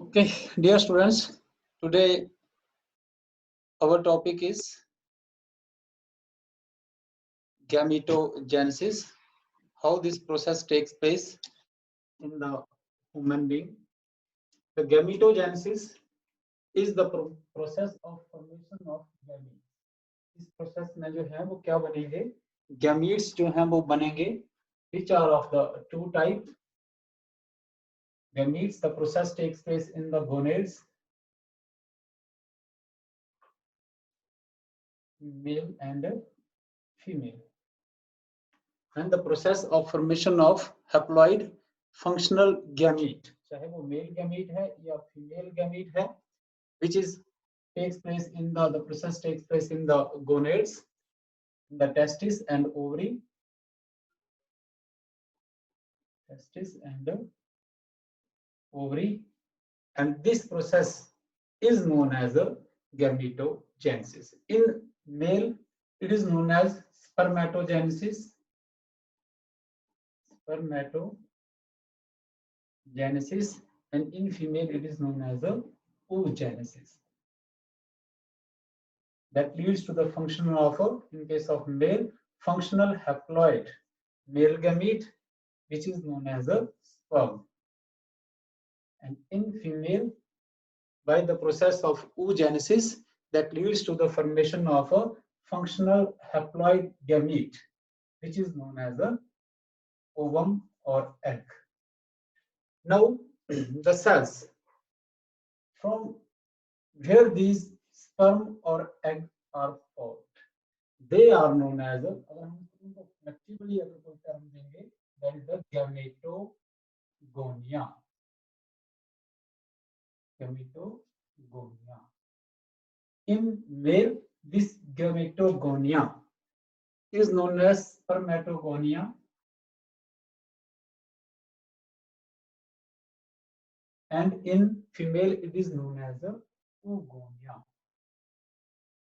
Okay, dear students, today our topic is gametogenesis, how this process takes place in the human being. The gametogenesis is the process of formation of gametes. इस process में जो है वो क्या बनेंगे, gametes जो हैं वो बनेंगे, which are of the two type gametes. The process takes place in the gonads, male and female, and the process of formation of haploid functional gamete, चाहे वो male gamete है या female gamete है, which is takes place in the process takes place in the gonads, the testis and ovary, and this process is known as a gametogenesis. In male, it is known as spermatogenesis, and in female it is known as a oogenesis. That leads to the function of, in case of male, functional haploid male gamete, which is known as a sperm, and in female, by the process of oogenesis, that leads to the formation of a functional haploid gamete, which is known as a ovum or egg. Now, the cells from where these sperm or egg are formed, they are known as, अगर हम इनको collectively अगर कोई term देंगे, that is the gametogonia. In male, this gametogonia is known as spermatogonia, and in female it is known as a oogonia.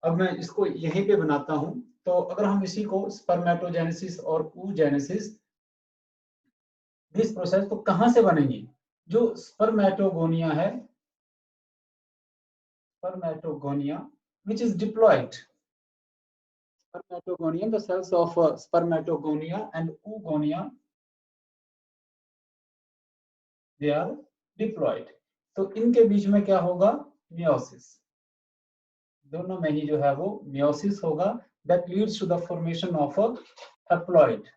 अब मैं इसको यहीं पे बनाता हूं, तो अगर हम इसी को स्पर्मेटोजेनेसिस और oogenesis, दिस प्रोसेस तो कहां से बनेंगे, जो स्पर्मेटोगोनिया है, spermatogonia, which is diploid. Spermatogonia, the cells of spermatogonia and oogonia, they are diploid. तो इनके बीच में क्या होगा, meiosis. दोनों में ही जो है वो meiosis होगा, that leads to the formation of a haploid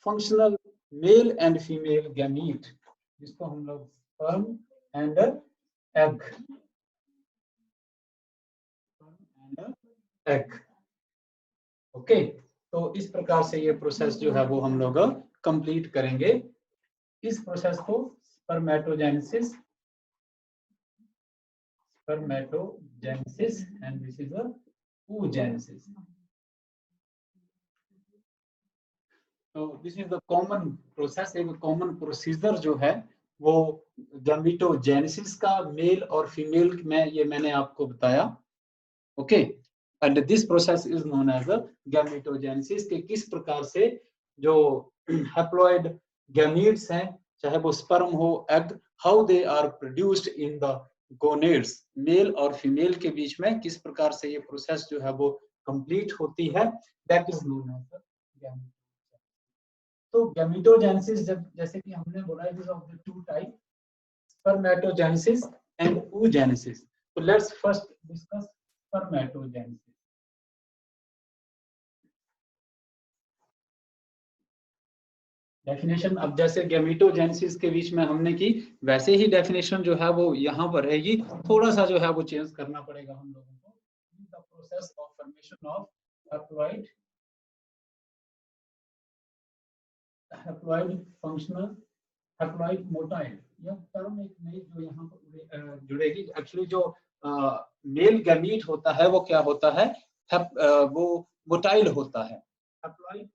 functional male and female gamete, जिसको हम लोग sperm and egg, ओके. तो इस प्रकार से ये प्रोसेस जो है वो हम लोग कंप्लीट करेंगे. इस प्रोसेस को spermatogenesis and this is a oogenesis. तो this is the common process, एक कॉमन प्रोसीजर जो है वो गैमेटोजेनेसिस का मेल और फीमेल में, ये मैंने आपको बताया. Okay, and this process is known as a gametogenesis, कि किस प्रकार से जो haploid gametes हैं, चाहे वो sperm हो, egg, how they are produced in the gonads, male और female के बीच में किस प्रकार से ये प्रोसेस जो है वो कंप्लीट होती है, that is known as the gametogenesis. तो gametogenesis जब, जैसे कि हमने बोला, it is of the two type, spermatogenesis and oogenesis. So let's first discuss spermatogenesis. Definition अब जैसे गैमेटोजेनेसिस के बीच में हमने की, वैसे ही डेफिनेशन जो है वो यहाँ पर रहेगी, थोड़ा सा जो है वो चेंज करना पड़ेगा हम लोगों को. The process of formation of haploid functional haploid motile, यह टर्म एक नई जो यहाँ पर जुड़ेगी. एक्चुअली जो मेल गैमीट होता है वो क्या होता है, वो मोटाइल होता है. haploid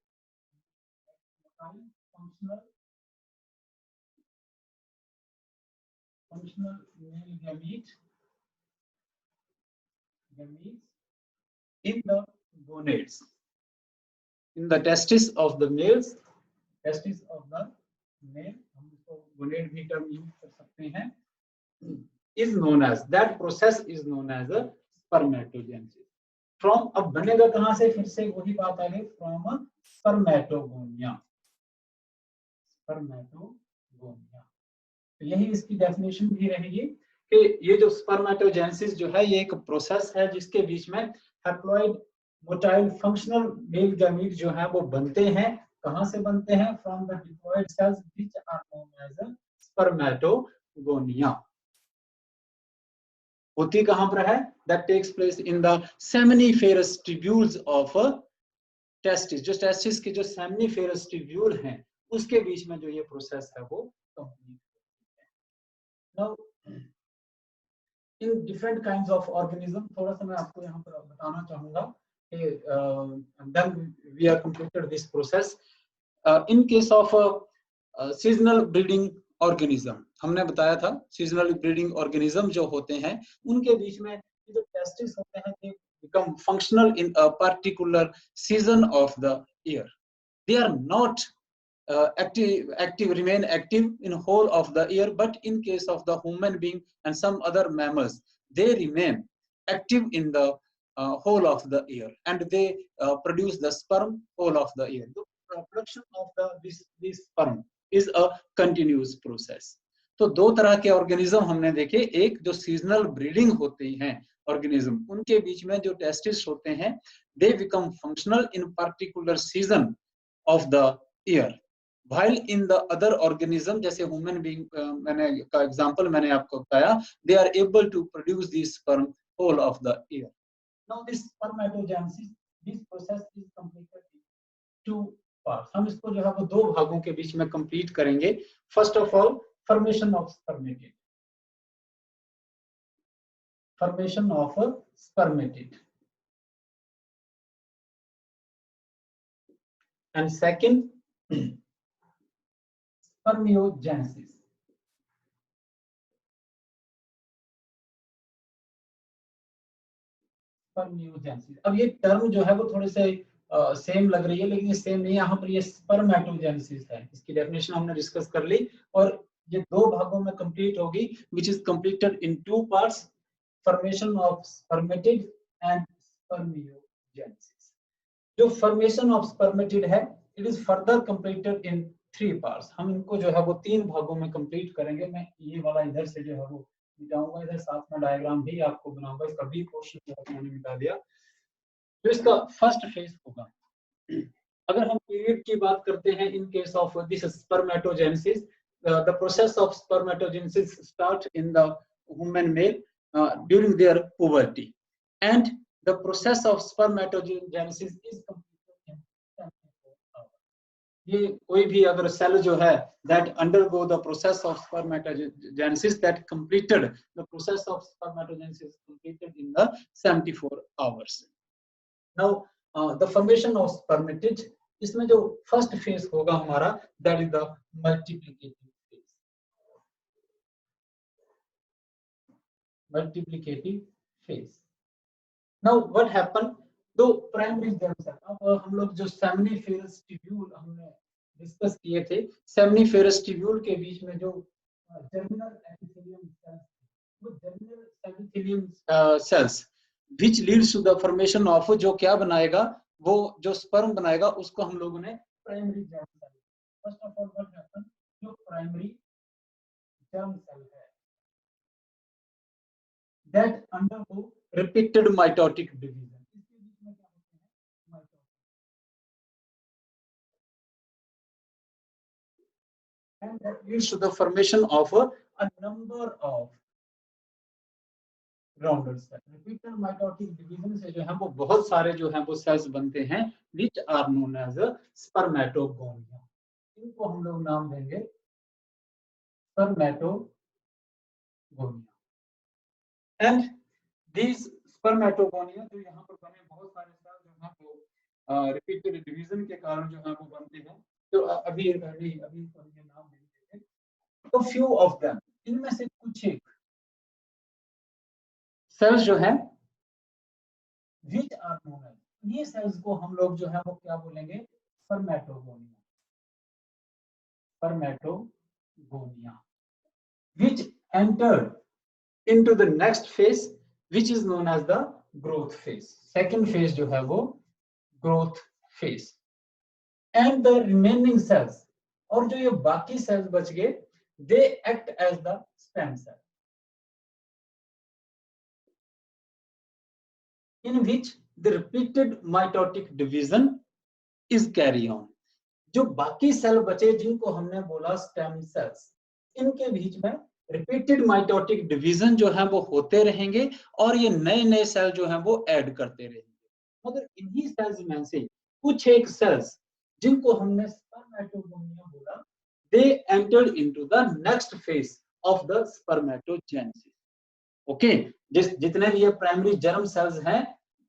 functional male gametes in the gonads, in the testis of the males, हम इसको गोनेड भी टर्म यूज कर सकते हैं. is known as, that process is known as a spermatogenesis. From, अब बनेगा कहां से, फिर से वही बात आ गई, from a spermatogonia. स्पर्मेटोगोनिया, तो यही इसकी डेफिनेशन भी रहेगी कि ये जो स्पर्मेटोजेनेसिस जो है ये एक प्रोसेस है जिसके बीच में haploid motile functional male gamete जो है वो बनते हैं. कहां से बनते हैं? From the diploid cells which are known as spermatogonia. होती कहां पर है? That takes place in the seminiferous tubules of testis. जो टेस्टिस के जो सेमिनिफेरस ट्यूब्यूल हैं उसके बीच में जो ये प्रोसेस है वो कंप्लीट होती है. Now in different kinds of organism, थोड़ा सा मैं आपको यहाँ पर बताना चाहूंगा कि then we are completed this process. In case of seasonal breeding organism, हमने बताया था सीजनल ब्रीडिंग ऑर्गेनिज्म जो होते हैं उनके बीच में जो टेस्टिस होते हैं they become functional in a particular season of the year. They are not remain active in whole of the year, but in case of the human being and some other mammals, they remain active in the whole of the year, and they produce the sperm whole of the year. The production of this sperm is a continuous process. तो दो तरह के organism हमने देखे, एक जो seasonal breeding होती हैं ऑर्गेनिज्म, उनके बीच में जो टेस्टिस होते हैं they become functional in particular season of the year, while in the other organism जैसे ह्यूमन बीइंग मैंने का एग्जांपल मैंने आपको बताया, they are able to produce this sperm whole of the year. Now this spermatogenesis, this process is completed in two parts. हम इसको जो है वो दो भागों के बीच में कंप्लीट करेंगे. First of all formation of spermatid. Formation of a spermatid. And second, spermiogenesis. Spermiogenesis. अब ये टर्म जो है वो थोड़े से सेम लग रही है, लेकिन ये सेम नहीं है. यहाँ पर ये स्पर्मेटोजेनेसिस है, इसकी डेफिनेशन हमने डिस्कस कर ली और ये दो भागों में कंप्लीट होगी, which is completed in two parts, formation of spermatid and spermiogenesis. जो formation of spermatid है, it is further completed in three parts. हम इनको जो है वो तीन भागों में कंप्लीट करेंगे. मैं ये वाला इधर से जो है वो मिटाऊंगा, इधर साथ में डायग्राम भी आपको बनाऊंगा, इसका भी पोर्शन जो है मैंने मिटा दिया. तो इसका फर्स्ट फेज होगा, अगर हम पीरियड की बात करते हैं, इन case of this spermatogenesis, the process of spermatogenesis start in the human male during their puberty, and the process of spermatogenesis is completed in 24 hours. ये कोई भी अगर सेल जो है that undergo the process of spermatogenesis, that completed the process of spermatogenesis completed in the 74 hours. Now the formation of spermatid, इसमें जो first phase होगा हमारा, that is the multiplicative phase. Multiplicative phase. Now what happened? दो primary germ cell, अब हम लोग जो seminiferous tubule हमने डिस्कस किए थे, सेमिनिफेरस ट्यूब्यूल के बीच में जो जर्मिनल एपिथेलियम सेल्स, वो germinal epithelium cells which leads to the formation of, जो क्या बनाएगा, वो जो स्पर्म बनाएगा उसको हम लोगों ने primary germ cell. First of all what happen, जो प्राइमरी जर्म सेल है that undergo repeated mitotic division. इसके बीच में क्या होते हैं? Mitotic. And that leads to the formation of a number of rounder cell. Repeated mitotic division से जो है वो बहुत सारे जो है वो सेल्स बनते हैं, which are known as spermatogonia. इनको हम लोग नाम देंगे spermatogonia. And these spermatogonia जो यहाँ पर बने बहुत सारे सेल जो है वो रिपीटेड डिवीजन के कारण जो है वो बनते हैं. तो अभी ये नाम नहीं देते. तो few of them, इनमें से कुछ एक सेल्स जो है which are known as, ये सेल्स को हम लोग जो है वो क्या बोलेंगे? Spermatogonia. Spermatogonia which entered into the next phase which is known as the growth phase. Second phase जो है वो growth phase. And the remaining cells, और जो ये बाकी cells बच गए, they act as the stem cell, in which the repeated mitotic division is carry on. जो बाकी सेल बचे जिनको हमने बोला स्टेम सेल्स, इनके बीच में रिपीटेड माइटोटिक डिवीजन जो है वो होते रहेंगे और ये नए नए सेल जो हैं वो ऐड करते रहेंगे। मगर इन्हीं सेल्स में से कुछ एक सेल्स जिनको हमने स्पर्मेटोगोनिया बोला, they entered into the next phase of the spermatogenesis. Okay, जितने भी ये प्राइमरी जर्म सेल्स हैं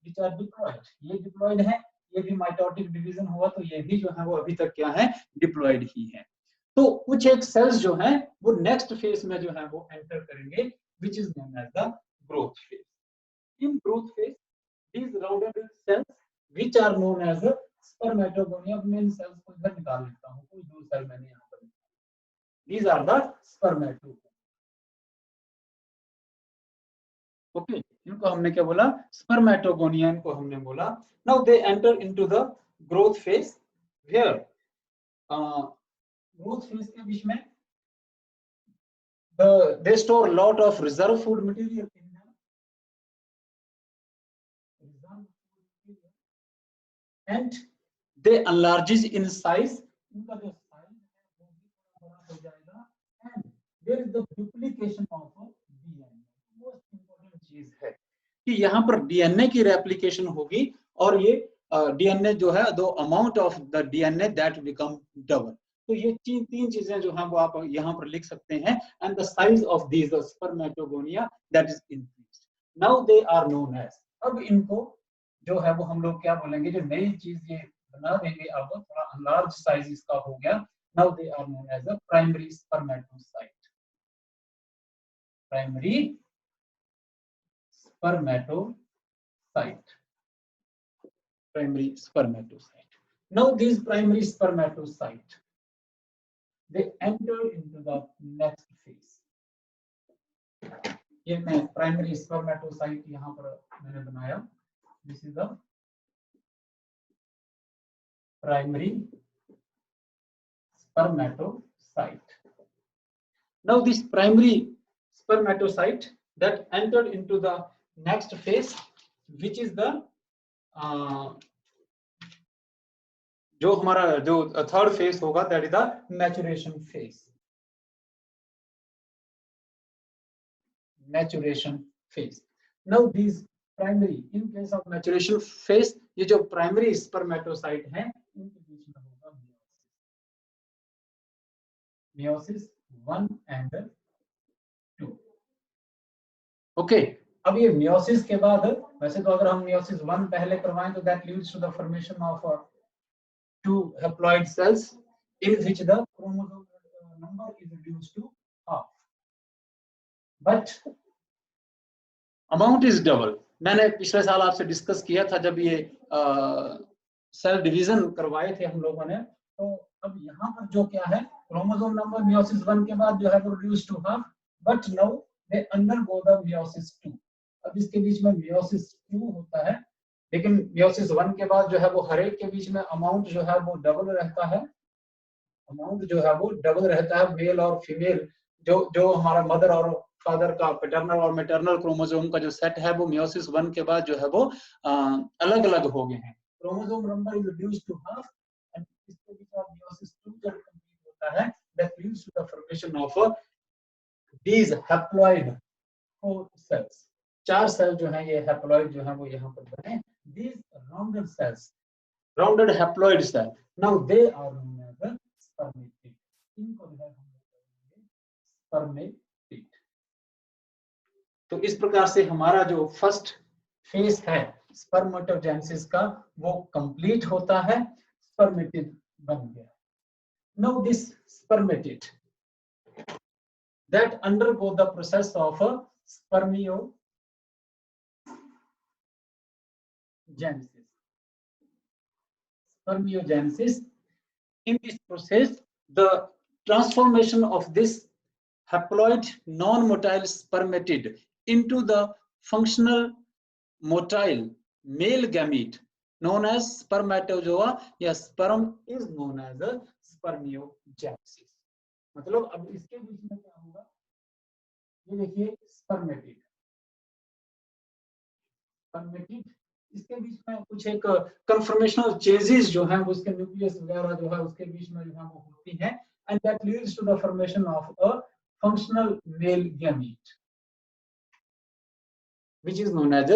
which are diploid, ये डिप्लॉइड है, ये भी माइटोटिक डिवीजन हुआ तो ये भी जो है वो अभी तक क्या है, डिप्लॉइड ही है। तो कुछ एक सेल्स जो हैं वो नेक्स्ट फेज में जो है वो एंटर करेंगे which is known as the growth phase. In growth phase, these rounded cells which are known as spermatogonia, main cells को इधर निकाल लेता हूं, कोई दो सेल मैंने यहां पर, these are the spermatogonia. Okay, इनको हमने क्या बोला, स्पर्मेटोगोनिया इनको हमने बोला। Now they enter into the growth phase where growth phase के बीच में they store lot of reserve food material and they enlarges in size, इनका जो साइज है वो भी बड़ा हो जाएगा and there is the duplication of DNA. Most important चीज है कि यहाँ पर डीएनए की रेप्लिकेशन होगी और ये डीएनए जो है the amount of the DNA that become double. तो ये तीन चीजें जो हैं वो आप यहाँ पर लिख सकते हैं। And the size of these spermatogonia that is increased. Now they are known as, अब इनको जो है वो हम लोग क्या बोलेंगे, जो नई चीज ये बना देंगे, अब थोड़ा लार्ज साइज इसका हो गया। Now they are known as a primary spermatocyte, primary spermatocyte, primary spermatocyte. Now these primary spermatocyte, they enter into the next phase. ये मैं प्राइमरी स्पर्मेटोसाइट यहाँ पर मैंने बनाया, this is the primary spermatocyte. Now this primary spermatocyte that entered into the next phase which is the जो हमारा जो third phase होगा that is the maturation phase. Maturation phase, now this primary, in case of maturation phase ये जो primary spermatocyte हैं इनके बीच में होगा मियोसिस 1 एंड 2। ओके, अब ये मियोसिस के बाद, वैसे तो अगर हम मियोसिस 1 पहले करवाएं तो that leads to the formation of 2 haploid cells in which the chromosome number is reduced to half, but amount is double. मैंने पिछले साल आपसे डिस्कस किया था जब ये सेल डिवीजन करवाए थे हम लोगों ने, तो अब यहाँ पर जो क्या है, क्रोमोसोम नंबर मियोसिस 1 के बाद जो है वो reduce to half, but now they undergo the meiosis 2। अब इसके बीच में मियोसिस 2 होता है, लेकिन मियोसिस 1 के बाद जो है वो हर एक के बीच में अमाउंट जो है वो डबल रहता है। अमाउंट जो है वो डबल रहता है, मेल और फीमेल जो हमारा मदर और फादर का पैटर्नल और मैटरनल क्रोमोसोम का जो सेट है वो मियोसिस 1 के बाद जो है वो अलग अलग हो गए हैं। Chromosome number is reduced to half and इसके बीच में मियोसिस 2 जब कंप्लीट होता है that leads to the formation of these haploid 4 cells. 4 cell जो है ये हैप्लॉइड जो है वो यहाँ पर बने, these rounded cells, rounded haploid cell, now they are known as the spermatid. इनको जो है हम लोग कहेंगे spermatid। तो इस प्रकार से हमारा जो फर्स्ट फेज है स्पर्मेटोजेनेसिस का वो कंप्लीट होता है, स्पर्मेटिड बन गया। now this spermatid that undergo the process of spermiogenesis, in this process the transformation of this haploid non-motile spermatid into the functional motile male gamete known as spermatozoa या sperm is known as a spermiogenesis। मतलब अब इसके बीच में क्या होगा, ये देखिए स्पर्मेटिड, स्पर्मेटिड, इसके बीच में कुछ एक कन्फर्मेशनल चेंजेस जो है उसके न्यूक्लियस वगैरह जो है उसके बीच में जो है वो होती है, and that leads to the formation of a functional male gamete which is known as a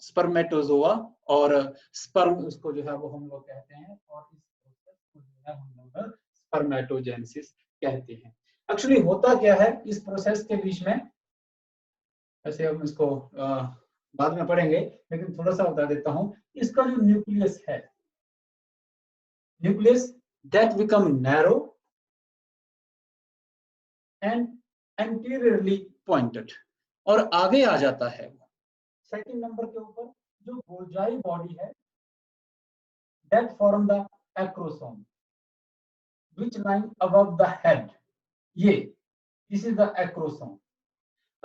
spermatozoa और sperm उसको जो है वो हम लोग कहते हैं, और इस प्रोसेस को जो है हम लोग स्पर्मेटोजेनेसिस कहते हैं। एक्चुअली होता क्या है इस प्रोसेस के बीच में, ऐसे हम इसको बाद में पढ़ेंगे, लेकिन थोड़ा सा बता देता हूं। इसका जो न्यूक्लियस है, nucleus that become narrow and anteriorly pointed, और आगे आ जाता है वो सेकंड नंबर के ऊपर जो गोल्जाई बॉडी है, that form the acrosome which line above the head, ये दिस इज द एक्रोसोम।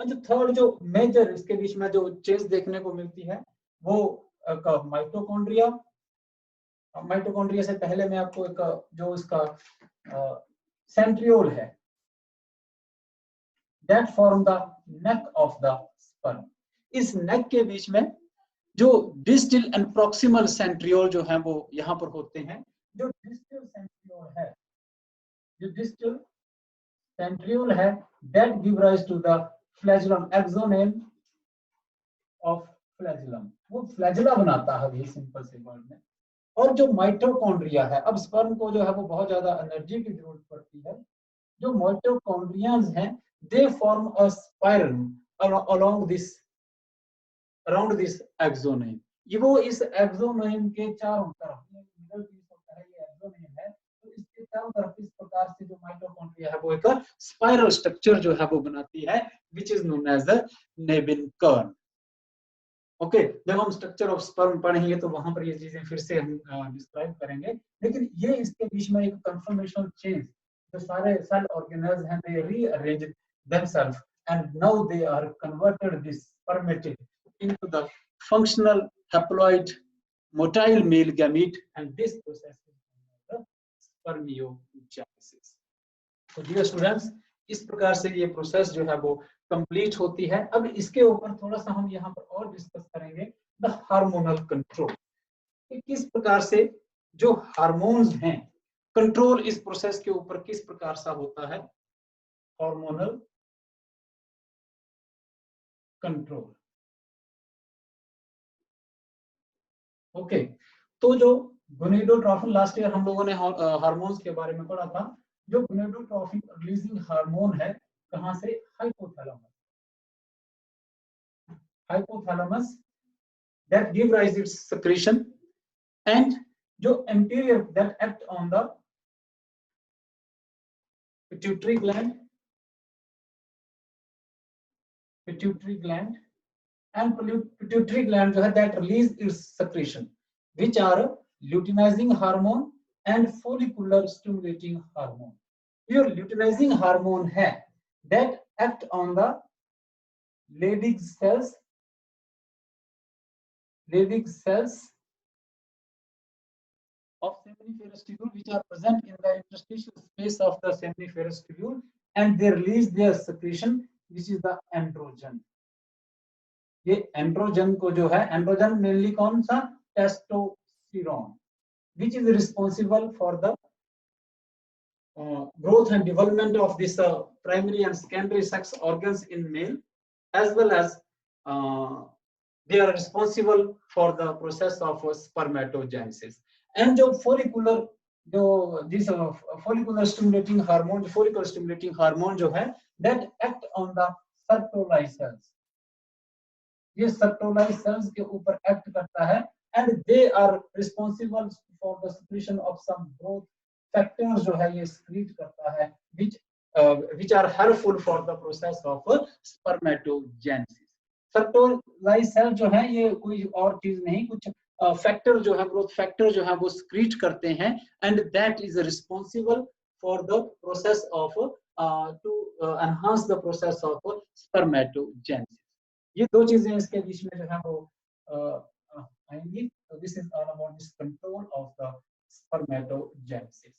और जो थर्ड जो मेजर इसके बीच में जो चेंज देखने को मिलती है वो माइटोकॉन्ड्रिया। माइटोकॉन्ड्रिया से पहले मैं आपको एक जो इसका सेंट्रियोल है, that form the neck of the sperm. इस नेक के बीच में जो डिस्टल एंड प्रॉक्सिमल सेंट्रियोल जो है वो यहाँ पर होते हैं। जो डिस्टल सेंट्रियोल है, जो डिस्टल सेंट्रियोल है, that give rise to the flagellum, axoneme of flagellum, वो फ्लैजुला बनाता है ये सिंपल से वर्ड में। और जो माइटोकॉन्ड्रिया है, अब स्पर्म को जो है वो बहुत ज्यादा एनर्जी की जरूरत पड़ती है, जो माइटोकॉन्ड्रियंस हैं they form a spiral along this around this axoneme. ये वो इस एक्सोनेम के चारों तरफ, ये मिडल पीस होता है, ये एक्सोनेम है, तो इसके चारों तरफ इस प्रकार से जो माइटोकॉन्ड्रिया है वो एक स्पाइरल स्ट्रक्चर जो है वो बनाती है, which is known as the nebenkern. Okay, जब हम स्ट्रक्चर ऑफ स्पर्म पढ़ेंगे तो वहां पर ये चीजें फिर से हम डिस्क्राइब करेंगे, लेकिन ये इसके बीच में एक कंफर्मेशनल चेंज, जो सारे सेल ऑर्गेनेल्स हैं दे rearrange themselves and now they are converted this spermatid into the functional haploid motile male gamete, and this process is known as spermiogenesis। तो डियर स्टूडेंट्स, इस प्रकार से ये प्रोसेस जो है वो कंप्लीट होती है। अब इसके ऊपर थोड़ा सा हम यहाँ पर और डिस्कस करेंगे द हार्मोनल कंट्रोल, किस प्रकार से जो हार्मोन्स हैं कंट्रोल इस प्रोसेस के ऊपर किस प्रकार सा होता है, हार्मोनल कंट्रोल। ओके, तो जो गोनेडोट्रोफिन, लास्ट ईयर हम लोगों ने हार्मोन्स के बारे में पढ़ा था। जो गोनेडोट्रोफिन रिलीजिंग हार्मोन है कहां से, hypothalamus, hypothalamus that give rise its secretion, and जो anterior that act on the pituitary gland, pituitary gland and pituitary gland जो है that release its secretion, which are luteinizing hormone and follicular stimulating hormone। ये luteinizing hormone है that act on the Leydig cells, Leydig cells of seminiferous tubule which are present in the interstitial space of the seminiferous tubule, and they release their secretion which is the androgen। ये androgen को जो है, androgen mainly कौन सा, testosterone, which is responsible for the growth and development of this primary and secondary sex organs in male, as well as they are responsible for the process of spermatogenesis। and जो follicular जो this follicular stimulating hormone, follicular stimulating hormone जो है that act on the Sertoli cells, ये Sertoli cells के ऊपर act करता है, and they are responsible for the secretion of some growth factors जो है ये secrete करता है, which are helpful for the process of spermatogenesis। Sertoli cell जो है ये कोई और चीज नहीं, कुछ फैक्टर जो है, ग्रोथ फैक्टर जो है वो secrete करते हैं, and that is responsible for the process of to enhance the process of spermatogenesis. ये दो चीजें इसके बीच में जो है वो आएंगी. So this is all about this control of the spermatogenesis.